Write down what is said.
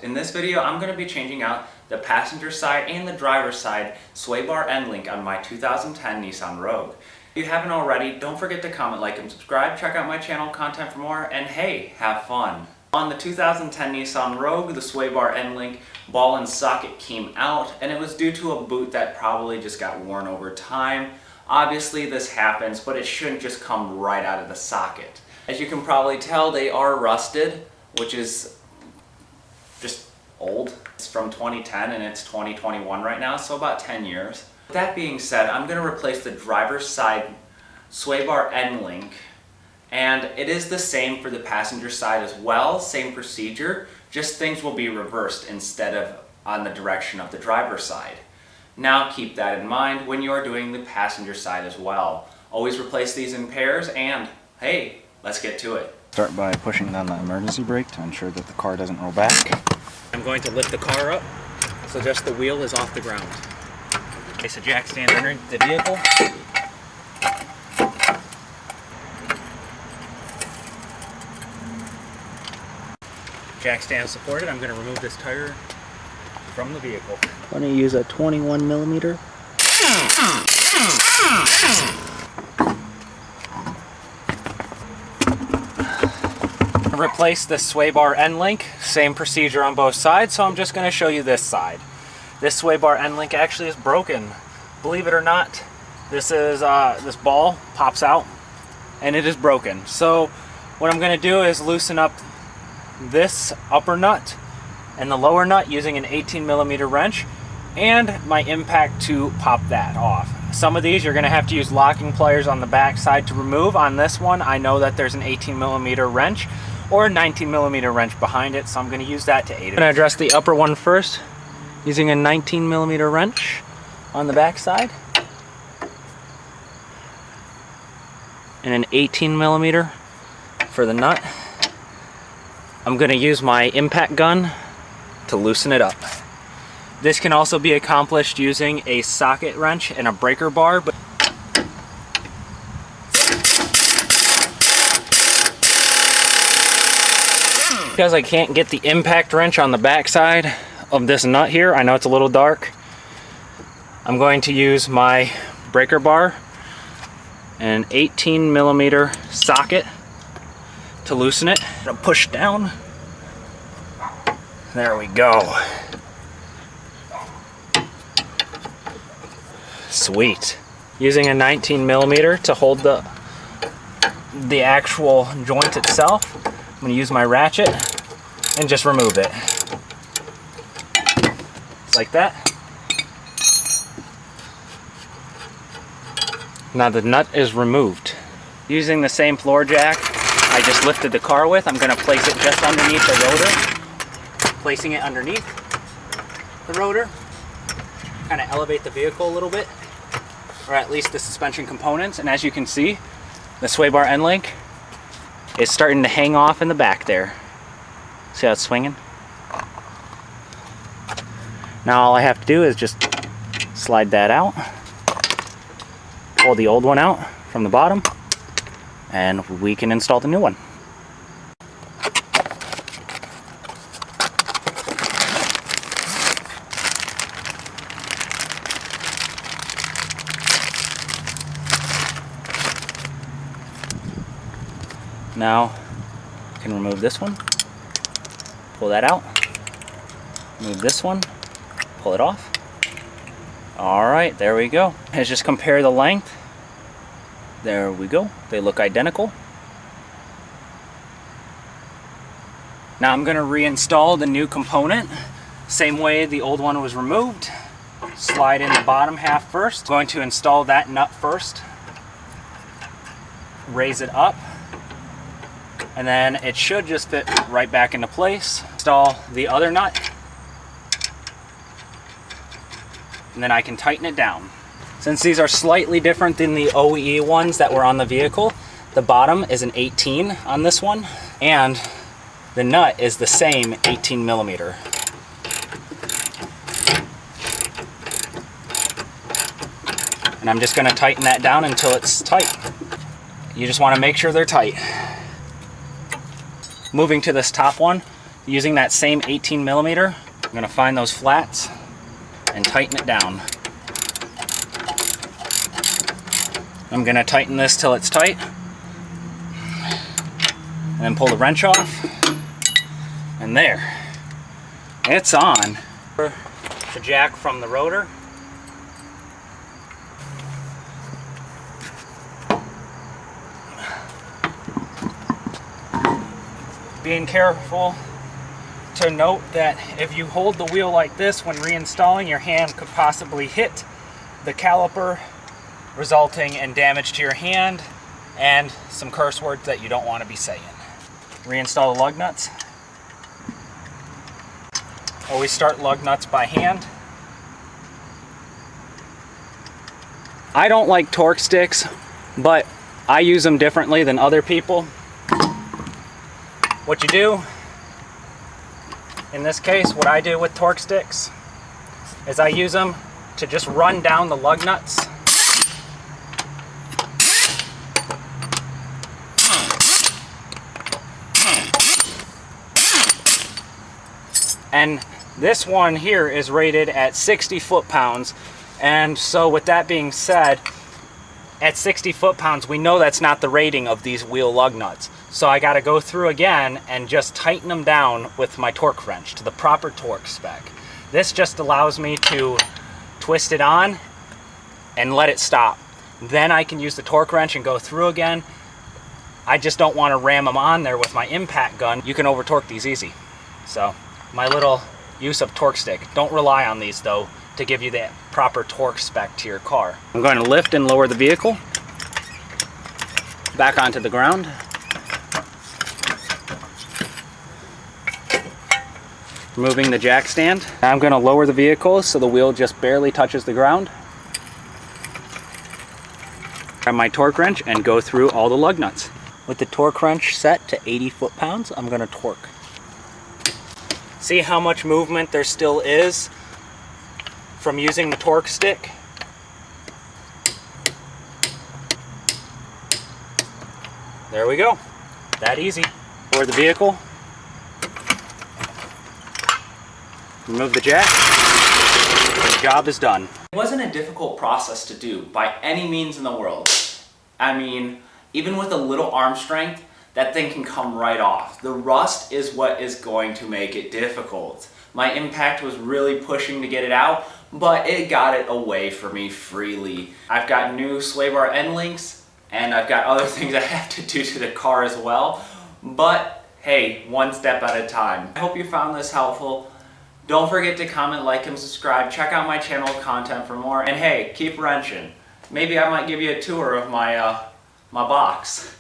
In this video, I'm going to be changing out the passenger side and the driver's side sway bar end link on my 2010 Nissan Rogue. If you haven't already, don't forget to comment, like, and subscribe. Check out my channel content for more, and hey, have fun. On the 2010 Nissan Rogue, the sway bar end link ball and socket came out, and it was due to a boot that probably just got worn over time. Obviously this happens, but it shouldn't just come right out of the socket. As you can probably tell, they are rusted, which is just old. It's from 2010 and it's 2021 right now, so about 10 years. With that being said, I'm going to replace the driver's side sway bar end link, and it is the same for the passenger side as well, same procedure, just things will be reversed instead of on the direction of the driver's side. Now keep that in mind when you are doing the passenger side as well. Always replace these in pairs, and hey, let's get to it. Start by pushing down the emergency brake to ensure that the car doesn't roll back. I'm going to lift the car up so just the wheel is off the ground. Place a jack stand underneath the vehicle. Jack stand supported. I'm going to remove this tire from the vehicle. I'm going to use a 21 millimeter. Replace the sway bar end link, same procedure on both sides, so I'm just going to show you this side. This sway bar end link actually is broken. Believe it or not, this ball pops out and it is broken. So what I'm going to do is loosen up this upper nut and the lower nut using an 18 millimeter wrench and my impact to pop that off. Some of these you're going to have to use locking pliers on the back side to remove. On this one, I know that there's an 18 millimeter wrench or a 19 millimeter wrench behind it, so I'm going to use that to aid it. I'm going to address the upper one first using a 19 millimeter wrench on the back side and an 18 millimeter for the nut. I'm going to use my impact gun to loosen it up. This can also be accomplished using a socket wrench and a breaker bar, but because I can't get the impact wrench on the back side of this nut here, I know it's a little dark, I'm going to use my breaker bar and an 18 millimeter socket to loosen it. I'm gonna push down. There we go. Sweet. Using a 19 millimeter to hold the actual joint itself, I'm going to use my ratchet and just remove it. Like that. Now the nut is removed. Using the same floor jack I just lifted the car with, I'm going to place it just underneath the rotor. Placing it underneath the rotor, kind of elevate the vehicle a little bit, or at least the suspension components, and as you can see, the sway bar end link is starting to hang off in the back there. See how it's swinging? Now all I have to do is just slide that out, pull the old one out from the bottom, and we can install the new one. Now I can remove this one, pull that out, move this one, pull it off. Alright, there we go. Let's just compare the length. There we go. They look identical. Now I'm going to reinstall the new component. Same way the old one was removed. Slide in the bottom half first. I'm going to install that nut first. Raise it up. And then it should just fit right back into place. Install the other nut. And then I can tighten it down. Since these are slightly different than the OE ones that were on the vehicle, the bottom is an 18 on this one, and the nut is the same 18 millimeter. And I'm just going to tighten that down until it's tight. You just want to make sure they're tight. Moving to this top one, Using that same 18 millimeter, I'm gonna find those flats and tighten it down. I'm gonna tighten this till it's tight, and then pull the wrench off, and there, it's on. The jack from the rotor. Being careful to note that if you hold the wheel like this when reinstalling, your hand could possibly hit the caliper, resulting in damage to your hand and some curse words that you don't want to be saying. Reinstall the lug nuts. Always start lug nuts by hand. I don't like torque sticks, but I use them differently than other people. What you do, in this case, what I do with torque sticks is I use them to just run down the lug nuts. And this one here is rated at 60 foot-pounds. And so with that being said, at 60 foot-pounds, we know that's not the rating of these wheel lug nuts. So I gotta go through again and just tighten them down with my torque wrench to the proper torque spec. This just allows me to twist it on and let it stop. Then I can use the torque wrench and go through again. I just don't wanna ram them on there with my impact gun. You can over torque these easy. So my little use of torque stick. Don't rely on these though to give you the proper torque spec to your car. I'm going to lift and lower the vehicle back onto the ground. Removing the jack stand. Now I'm going to lower the vehicle so the wheel just barely touches the ground. Grab my torque wrench and go through all the lug nuts. With the torque wrench set to 80 foot-pounds, I'm going to torque. See how much movement there still is from using the torque stick? There we go. That easy. Lower the vehicle. Remove the jack. The job is done. It wasn't a difficult process to do by any means in the world. I mean, even with a little arm strength, that thing can come right off. The rust is what is going to make it difficult. My impact was really pushing to get it out, but it got it away from me freely. I've got new sway bar end links, and I've got other things I have to do to the car as well. But hey, one step at a time. I hope you found this helpful. Don't forget to comment, like, and subscribe. Check out my channel content for more. And hey, keep wrenching. Maybe I might give you a tour of my box.